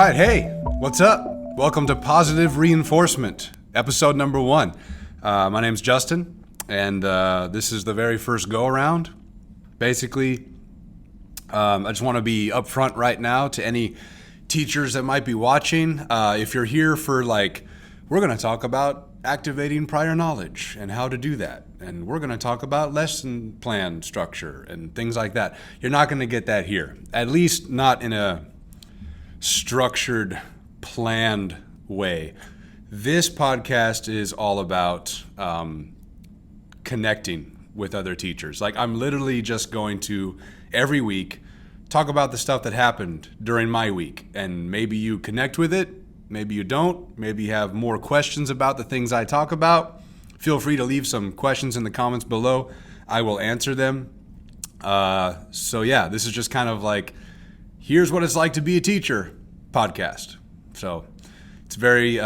right, hey, what's up? Welcome to Positive Reinforcement, episode number 1. My name's Justin, and this is the very first go-around. Basically, I just want to be upfront right now to any teachers that might be watching. If you're here for, we're going to talk about activating prior knowledge and how to do that. And we're going to talk about lesson plan structure and things like that. You're not going to get that here, at least not in a structured, planned way. This podcast is all about connecting with other teachers. I'm literally just going to, every week, talk about the stuff that happened during my week. And maybe you connect with it, maybe you don't, maybe you have more questions about the things I talk about. Feel free to leave some questions in the comments below. I will answer them. This is just kind of here's what it's like to be a teacher podcast. So it's very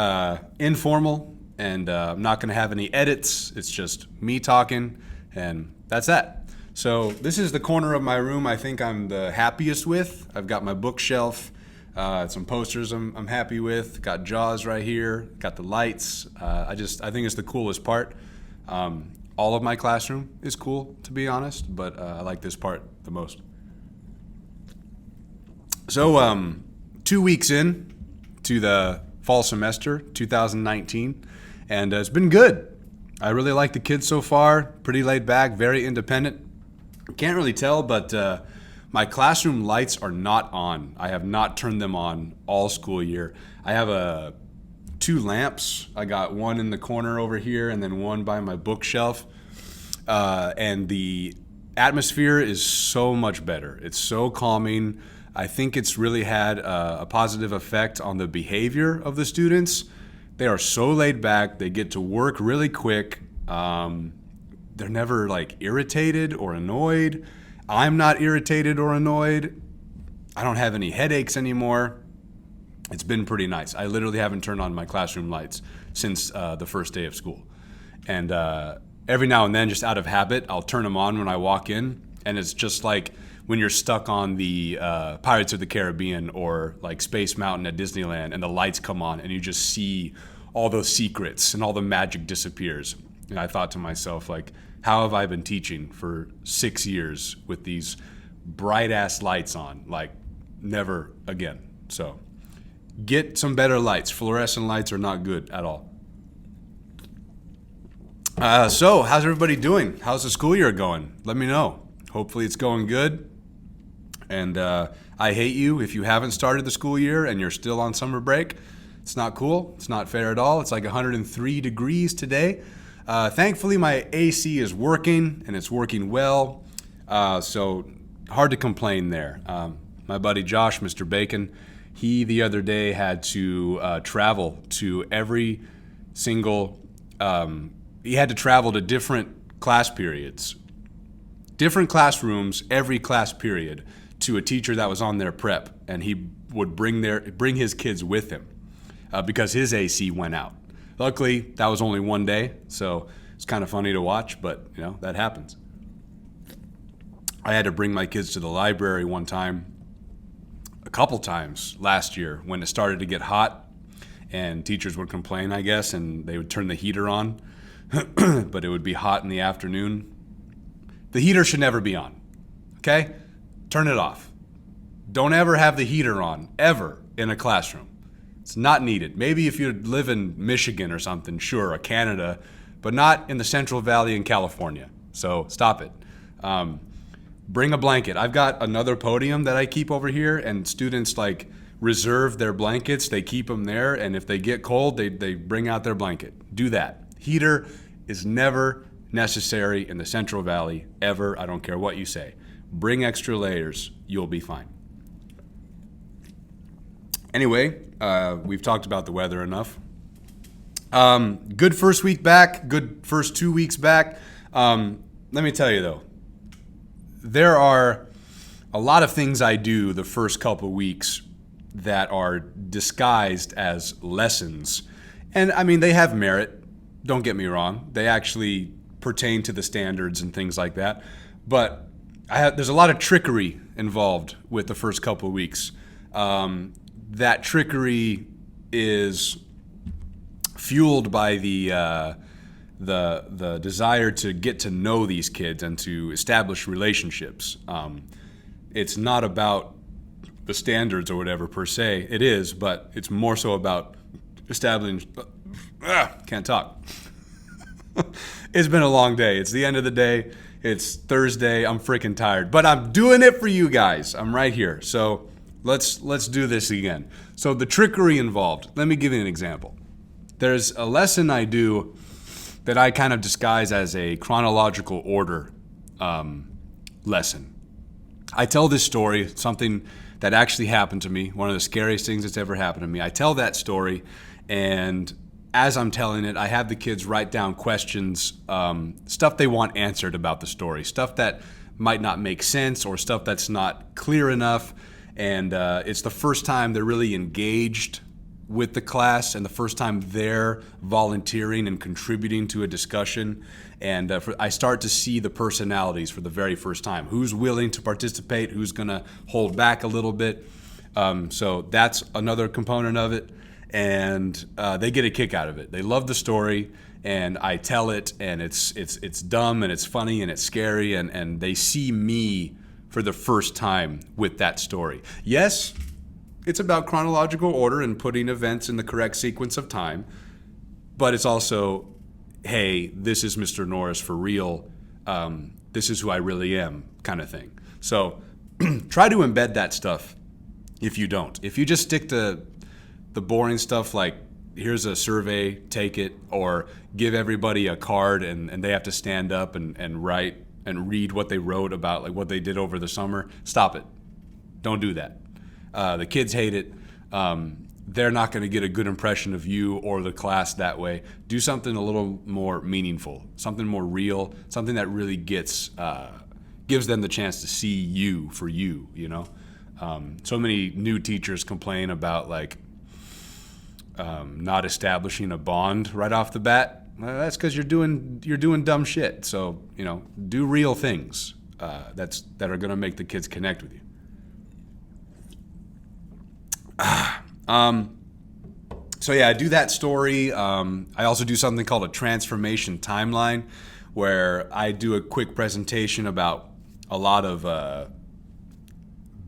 informal, and I'm not going to have any edits. It's just me talking, and that's that. So this is the corner of my room I think I'm the happiest with. I've got my bookshelf, some posters I'm happy with. Got Jaws right here. Got the lights. I think it's the coolest part. All of my classroom is cool, to be honest, but I like this part the most. So 2 weeks in to the fall semester 2019, and it's been good. I really like the kids so far. Pretty laid back, very independent. Can't really tell, but my classroom lights are not on. I have not turned them on all school year. I have 2 lamps. I got one in the corner over here and then one by my bookshelf. And the atmosphere is so much better. It's so calming. I think it's really had a positive effect on the behavior of the students. They are so laid back. They get to work really quick. They're never irritated or annoyed. I'm not irritated or annoyed. I don't have any headaches anymore. It's been pretty nice. I literally haven't turned on my classroom lights since the first day of school. And every now and then, just out of habit, I'll turn them on when I walk in. And it's just like when you're stuck on the Pirates of the Caribbean or Space Mountain at Disneyland and the lights come on and you just see all those secrets and all the magic disappears. And I thought to myself, how have I been teaching for 6 years with these bright-ass lights on? Never again. So get some better lights. Fluorescent lights are not good at all. So how's everybody doing? How's the school year going? Let me know. Hopefully it's going good. And I hate you if you haven't started the school year and you're still on summer break. It's not cool. It's not fair at all. It's 103 degrees today. Thankfully, my AC is working, and it's working well, so hard to complain there. My buddy Josh, Mr. Bacon, he the other day had to travel to every single, he had to travel to different class periods, different classrooms, every class period, to a teacher that was on their prep, and he would bring his kids with him because his AC went out. Luckily, that was only one day, so it's kind of funny to watch, but, that happens. I had to bring my kids to the library one time, a couple times last year when it started to get hot, and teachers would complain, I guess, and they would turn the heater on, but it would be hot in the afternoon. The heater should never be on, okay? Turn it off. Don't ever have the heater on, ever, in a classroom. It's not needed. Maybe if you live in Michigan or something, sure, or Canada, but not in the Central Valley in California. So stop it. Bring a blanket. I've got another podium that I keep over here, and students reserve their blankets. They keep them there, and if they get cold, they bring out their blanket. Do that. Heater is never necessary in the Central Valley, ever. I don't care what you say. Bring extra layers. You'll be fine. Anyway, we've talked about the weather enough. Good first week back, good first 2 weeks back. Let me tell you though, there are a lot of things I do the first couple weeks that are disguised as lessons. And they have merit, don't get me wrong. They actually pertain to the standards and things like that. But there's a lot of trickery involved with the first couple of weeks. that trickery is fueled by the desire to get to know these kids and to establish relationships. It's not about the standards or whatever per se. It is, but it's more so about establishing. Can't talk. It's been a long day. It's the end of the day. It's Thursday. I'm freaking tired, but I'm doing it for you guys. I'm right here. So let's do this again. So the trickery involved. Let me give you an example. There's a lesson I do that I kind of disguise as a chronological order lesson. I tell this story, something that actually happened to me, one of the scariest things that's ever happened to me. I tell that story, and as I'm telling it, I have the kids write down questions, stuff they want answered about the story, stuff that might not make sense or stuff that's not clear enough. And it's the first time they're really engaged with the class and the first time they're volunteering and contributing to a discussion. And I start to see the personalities for the very first time. Who's willing to participate? Who's going to hold back a little bit? So that's another component of it. And they get a kick out of it. They love the story, and I tell it, and it's dumb, and it's funny, and it's scary, and they see me for the first time with that story. Yes, it's about chronological order and putting events in the correct sequence of time, but it's also, hey, this is Mr. Norris for real. This is who I really am, kind of thing. So try to embed that stuff if you don't. If you just stick to the boring stuff like here's a survey, take it, or give everybody a card and they have to stand up and write and read what they wrote about, like what they did over the summer, stop it. Don't do that. The kids hate it. They're not going to get a good impression of you or the class that way. Do something a little more meaningful, something more real, something that really gives them the chance to see you for you, you know? So many new teachers complain about like not establishing a bond right off the bat. That's because you're doing dumb shit. So, you know, do real things that are going to make the kids connect with you. So yeah, I do that story. I also do something called a transformation timeline, where I do a quick presentation about a lot of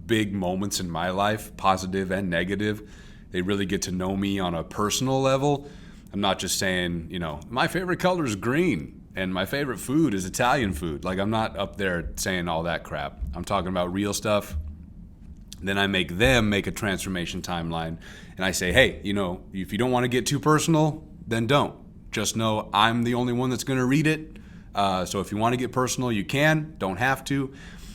big moments in my life, positive and negative. They really get to know me on a personal level. I'm not just saying, you know, my favorite color is green and my favorite food is Italian food. Like, I'm not up there saying all that crap. I'm talking about real stuff. Then I make them make a transformation timeline, and I say, hey, you know, if you don't want to get too personal, then don't. Just know I'm the only one that's going to read it. So if you want to get personal, you can. Don't have to.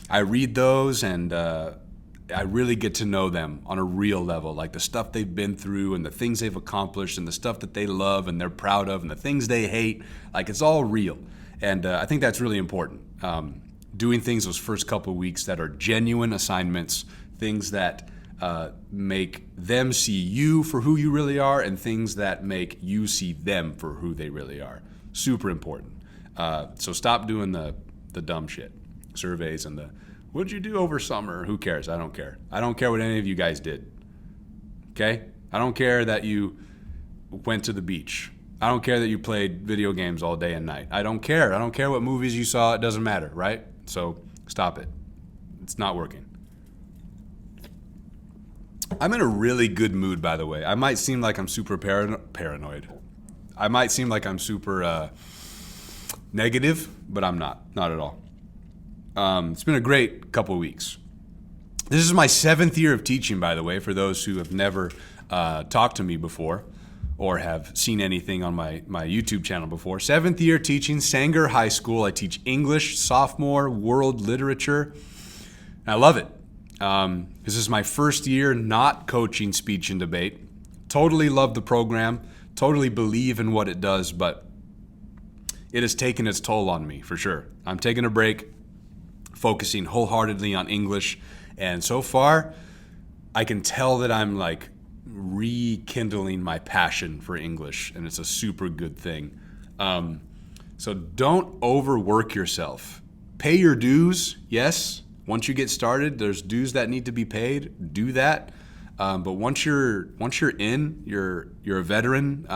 I read those, and I really get to know them on a real level, like the stuff they've been through and the things they've accomplished and the stuff that they love and they're proud of and the things they hate. Like, it's all real. And I think that's really important. Doing things those first couple of weeks that are genuine assignments, things that make them see you for who you really are, and things that make you see them for who they really are. Super important. So stop doing the dumb shit, surveys and the, what'd you do over summer? Who cares? I don't care. I don't care what any of you guys did. Okay? I don't care that you went to the beach. I don't care that you played video games all day and night. I don't care. I don't care what movies you saw. It doesn't matter, right? So stop it. It's not working. I'm in a really good mood, by the way. I might seem like I'm super paranoid. I might seem like I'm super negative, but I'm not. Not at all. It's been a great couple of weeks. This is my 7th year of teaching, by the way, for those who have never talked to me before or have seen anything on my YouTube channel before. 7th year teaching, Sanger High School. I teach English, sophomore, world literature. And I love it. This is my first year not coaching speech and debate. Totally love the program. Totally believe in what it does, but it has taken its toll on me, for sure. I'm taking a break, focusing wholeheartedly on English, and so far, I can tell that I'm like rekindling my passion for English, and it's a super good thing. So don't overwork yourself. Pay your dues, yes. Once you get started, there's dues that need to be paid. Do that. But once you're in, you're a veteran.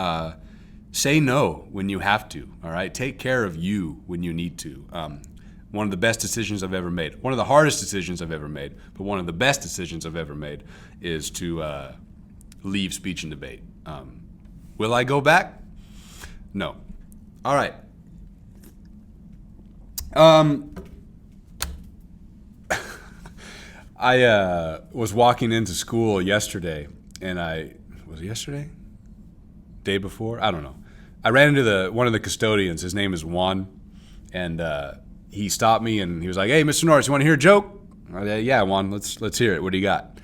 Say no when you have to. All right, take care of you when you need to. One of the best decisions I've ever made. One of the hardest decisions I've ever made, but one of the best decisions I've ever made is to leave speech and debate. Will I go back? No. All right. I was walking into school yesterday, and was it yesterday? Day before? I don't know. I ran into one of the custodians. His name is Juan, and he stopped me and he was like, "Hey, Mr. Norris, you want to hear a joke?" I said, "Yeah, Juan, let's hear it. What do you got?"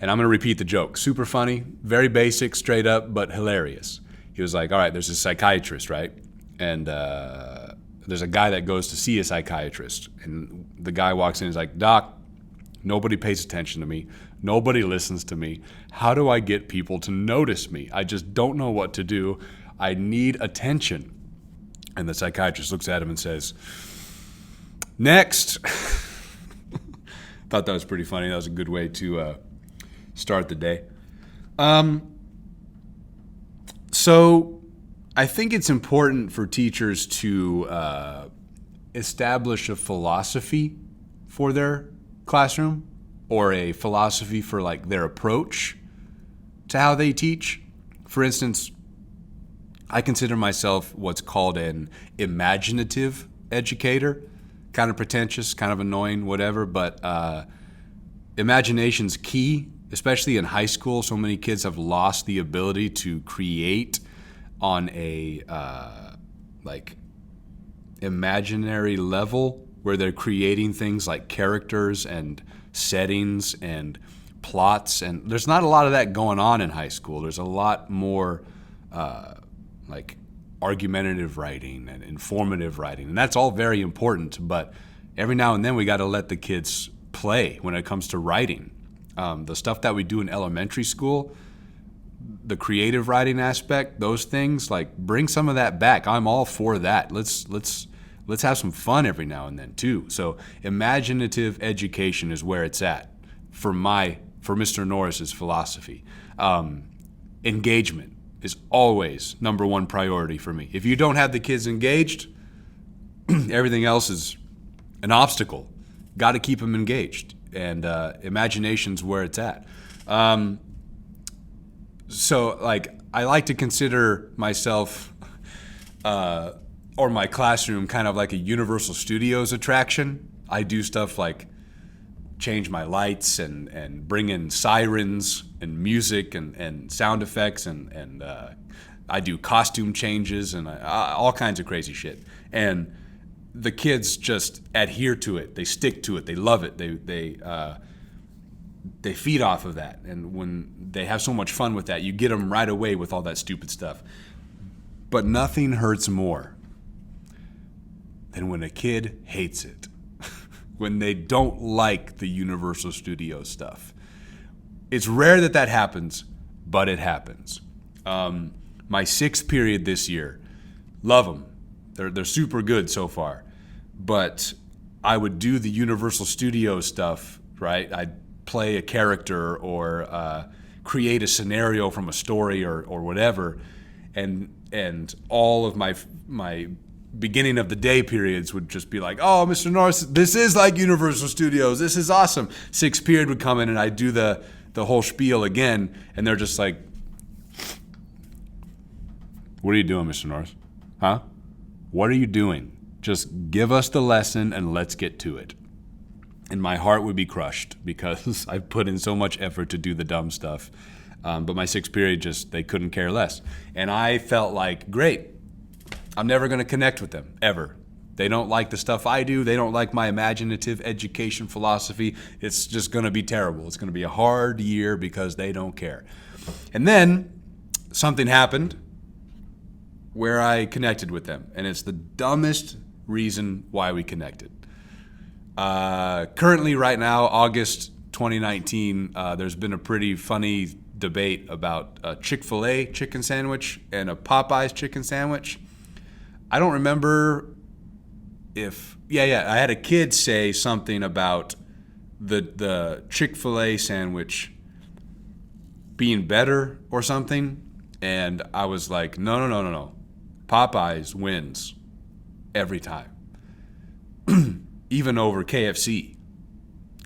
And I'm going to repeat the joke. Super funny, very basic, straight up, but hilarious. He was like, "All right, there's a psychiatrist, right? And there's a guy that goes to see a psychiatrist. And the guy walks in and is like, Doc, nobody pays attention to me. Nobody listens to me. How do I get people to notice me? I just don't know what to do. I need attention." And the psychiatrist looks at him and says, "Next." Thought that was pretty funny. That was a good way to start the day. So I think it's important for teachers to establish a philosophy for their classroom, or a philosophy for like their approach to how they teach. For instance, I consider myself what's called an imaginative educator. Kind of pretentious, kind of annoying, whatever, but imagination's key, especially in high school. So many kids have lost the ability to create on a like imaginary level, where they're creating things like characters and settings and plots, and there's not a lot of that going on in high school. There's a lot more like argumentative writing and informative writing, and that's all very important, but every now and then we got to let the kids play when it comes to writing. The stuff that we do in elementary school, the creative writing aspect, those things, like, bring some of that back. I'm all for that. Let's have some fun every now and then too. So imaginative education is where it's at for Mr. Norris's philosophy. Engagement is always number one priority for me. If you don't have the kids engaged, everything else is an obstacle. Got to keep them engaged, and imagination's where it's at. So, like, I like to consider myself or my classroom kind of like a Universal Studios attraction. I do stuff like change my lights and bring in sirens and music and sound effects, and I do costume changes and all kinds of crazy shit. And the kids just adhere to it. They stick to it. They love it. They feed off of that. And when they have so much fun with that, you get them right away with all that stupid stuff. But nothing hurts more than when a kid hates it. When they don't like the Universal Studios stuff. It's rare that happens, but it happens. My sixth period this year, love them. They're super good so far. But I would do the Universal Studios stuff, right? I'd play a character or create a scenario from a story or whatever, and all of my beginning of the day periods would just be like, "Oh, Mr. Norris, this is like Universal Studios. This is awesome." Sixth period would come in and I'd do the whole spiel again, and they're just like, "What are you doing, Mr. Norris? Huh? What are you doing? Just give us the lesson and let's get to it." And my heart would be crushed because I've put in so much effort to do the dumb stuff. But my sixth period, they couldn't care less. And I felt like, great, I'm never going to connect with them, ever. They don't like the stuff I do. They don't like my imaginative education philosophy. It's just going to be terrible. It's going to be a hard year because they don't care. And then something happened where I connected with them. And it's the dumbest reason why we connected. Currently, right now, August 2019, there's been a pretty funny debate about a ChickfilA chicken sandwich and a Popeyes chicken sandwich. I don't remember if... Yeah, I had a kid say something about the ChickfilA sandwich being better or something. And I was like, no. Popeyes wins every time, even over KFC.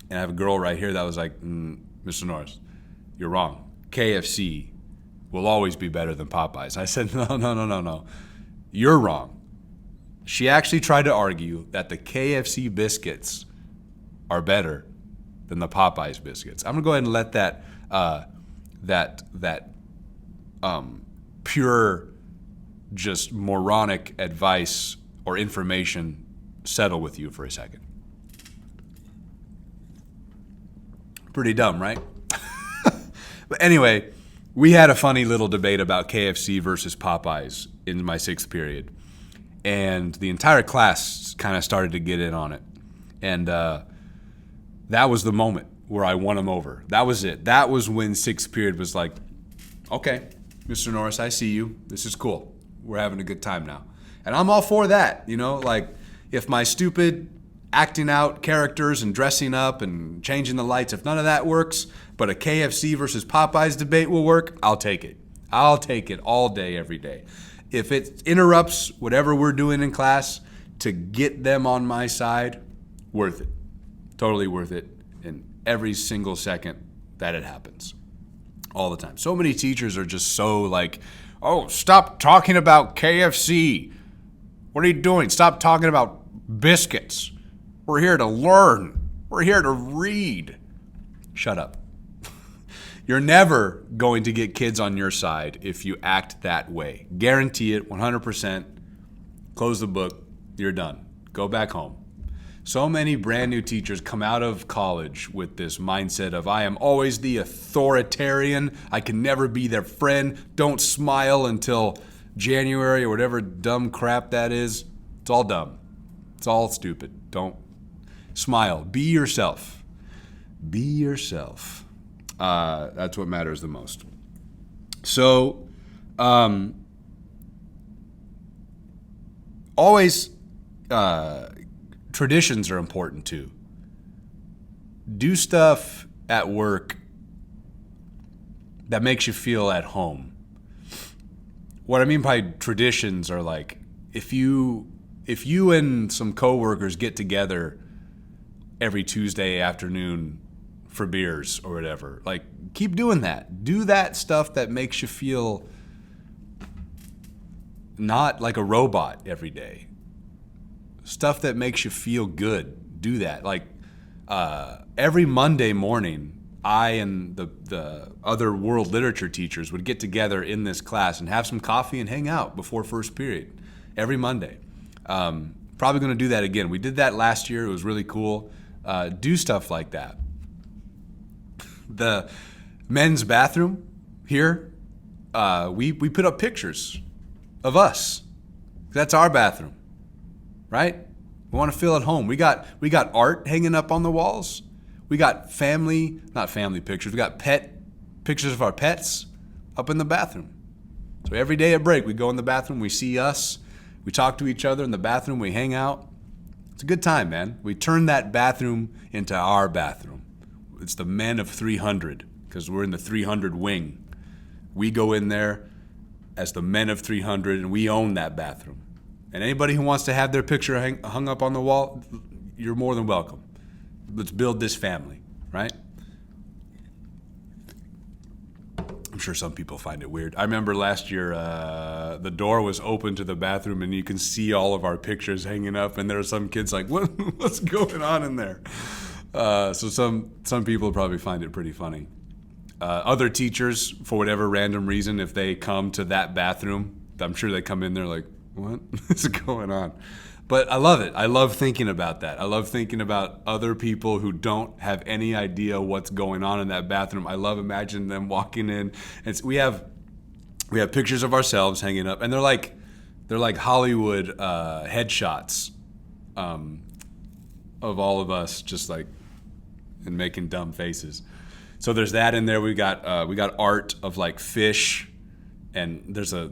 And I have a girl right here that was like, Mr. Norris, you're wrong. KFC will always be better than Popeyes. I said, no. You're wrong. She actually tried to argue that the KFC biscuits are better than the Popeyes biscuits. I'm gonna go ahead and let that pure, just moronic advice or information settle with you for a second. Pretty dumb, right? But anyway, we had a funny little debate about KFC versus Popeyes in my 6th period. And the entire class kind of started to get in on it. And that was the moment where I won them over. That was it. That was when 6th period was like, okay, Mr. Norris, I see you. This is cool. We're having a good time now. And I'm all for that. Like if my stupid acting out characters and dressing up and changing the lights, if none of that works, but a KFC versus Popeyes debate will work, I'll take it. I'll take it all day, every day. If it interrupts whatever we're doing in class to get them on my side, worth it. Totally worth it in every single second that it happens. All the time. So many teachers are just so like, oh, stop talking about KFC. What are you doing? Stop talking about biscuits. We're here to learn. We're here to read. Shut up. You're never going to get kids on your side if you act that way. Guarantee it, 100%. Close the book. You're done. Go back home. So many brand new teachers come out of college with this mindset of, I am always the authoritarian. I can never be their friend. Don't smile until January or whatever dumb crap that is. It's all dumb. It's all stupid. Don't smile. Be yourself. Be yourself. That's what matters the most. So, always, traditions are important too. Do stuff at work that makes you feel at home. What I mean by traditions are like, if you and some coworkers get together every Tuesday afternoon for beers or whatever, like keep doing that. Do that stuff that makes you feel not like a robot every day. Stuff that makes you feel good. Do that. Like every Monday morning, I and the other world literature teachers would get together in this class and have some coffee and hang out before first period every Monday. Probably going to do that again. We did that last year. It was really cool. Do stuff like that. The men's bathroom here, we put up pictures of us. That's our bathroom, right? We want to feel at home. We got art hanging up on the walls. We got not family pictures. We got pet pictures of our pets up in the bathroom. So every day at break, we go in the bathroom. We see us. We talk to each other in the bathroom. We hang out. It's a good time, man. We turn that bathroom into our bathroom. It's the men of 300 because we're in the 300 wing. We go in there as the men of 300 and we own that bathroom. And anybody who wants to have their picture hung up on the wall, you're more than welcome. Let's build this family, right? I'm sure some people find it weird. I remember last year, the door was open to the bathroom and you can see all of our pictures hanging up and there are some kids like, what's going on in there? So some people probably find it pretty funny. Other teachers, for whatever random reason, if they come to that bathroom, I'm sure they come in there like, what is going on? But I love it. I love thinking about that. I love thinking about other people who don't have any idea what's going on in that bathroom. I love imagining them walking in. And we have pictures of ourselves hanging up, and they're like Hollywood headshots of all of us, just like and making dumb faces. So there's that in there. We got art of like fish, and there's a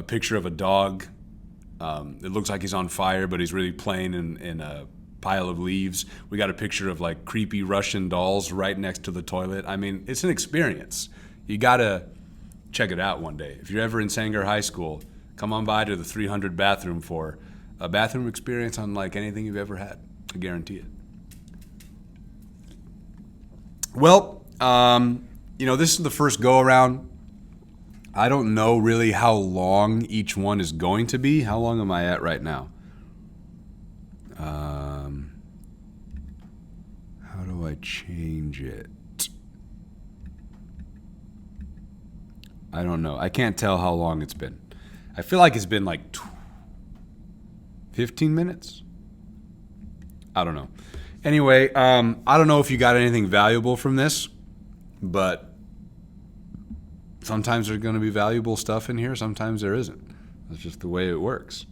picture of a dog. It looks like he's on fire, but he's really playing in a pile of leaves. We got a picture of like creepy Russian dolls right next to the toilet. I mean, it's an experience. You got to check it out one day. If you're ever in Sanger High School, come on by to the 300 bathroom for a bathroom experience unlike anything you've ever had. I guarantee it. Well, this is the first go-around. I don't know really how long each one is going to be. How long am I at right now? How do I change it? I don't know. I can't tell how long it's been. I feel like it's been like 15 minutes. I don't know. Anyway, I don't know if you got anything valuable from this, but sometimes there's going to be valuable stuff in here. Sometimes there isn't. That's just the way it works.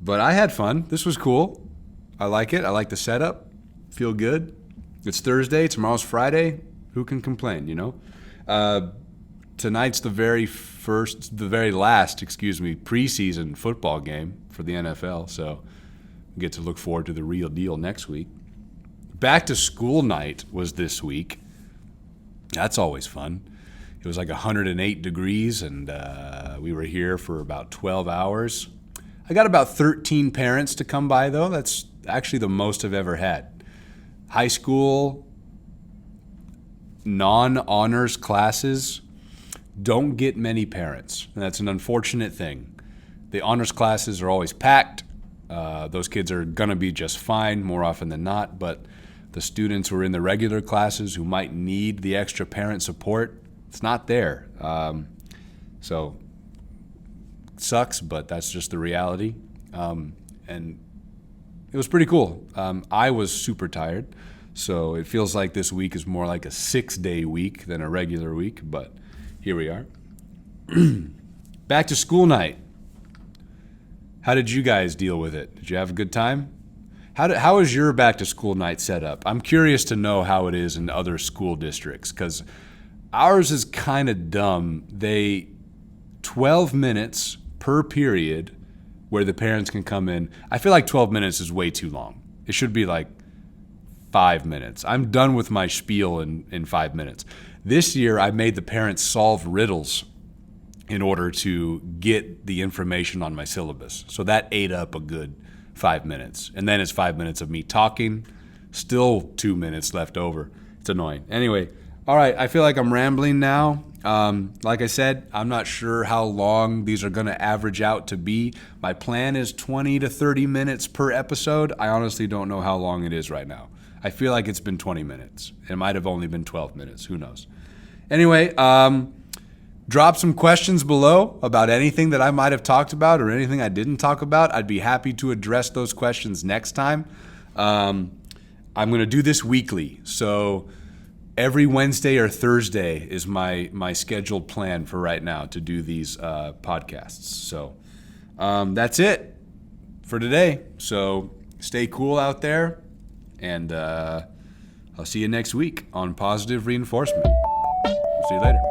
But I had fun. This was cool. I like it. I like the setup. Feel good. It's Thursday. Tomorrow's Friday. Who can complain, Tonight's the very last preseason football game for the NFL. So we get to look forward to the real deal next week. Back to school night was this week. That's always fun. It was like 108 degrees, and we were here for about 12 hours. I got about 13 parents to come by, though. That's actually the most I've ever had. High school, non-honors classes don't get many parents, and that's an unfortunate thing. The honors classes are always packed. Those kids are going to be just fine more often than not, but the students who are in the regular classes who might need the extra parent support, it's not there. So it sucks, but that's just the reality. And it was pretty cool. I was super tired, so it feels like this week is more like a 6-day week than a regular week, but here we are. Back to school night. How did you guys deal with it? Did you have a good time? How is your back to school night set up? I'm curious to know how it is in other school districts, because ours is kind of dumb. 12 minutes per period where the parents can come in. I feel like 12 minutes is way too long. It should be like 5 minutes. I'm done with my spiel in 5 minutes. This year, I made the parents solve riddles in order to get the information on my syllabus. So that ate up a good 5 minutes. And then it's 5 minutes of me talking, still 2 minutes left over. It's annoying. Anyway, all right, I feel like I'm rambling now. Like I said, I'm not sure how long these are going to average out to be. My plan is 20 to 30 minutes per episode. I honestly don't know how long it is right now. I feel like it's been 20 minutes. It might have only been 12 minutes. Who knows? Anyway, drop some questions below about anything that I might have talked about or anything I didn't talk about. I'd be happy to address those questions next time. I'm going to do this weekly. So every Wednesday or Thursday is my scheduled plan for right now to do these podcasts. So that's it for today. So stay cool out there. And I'll see you next week on Positive Reinforcement. See you later.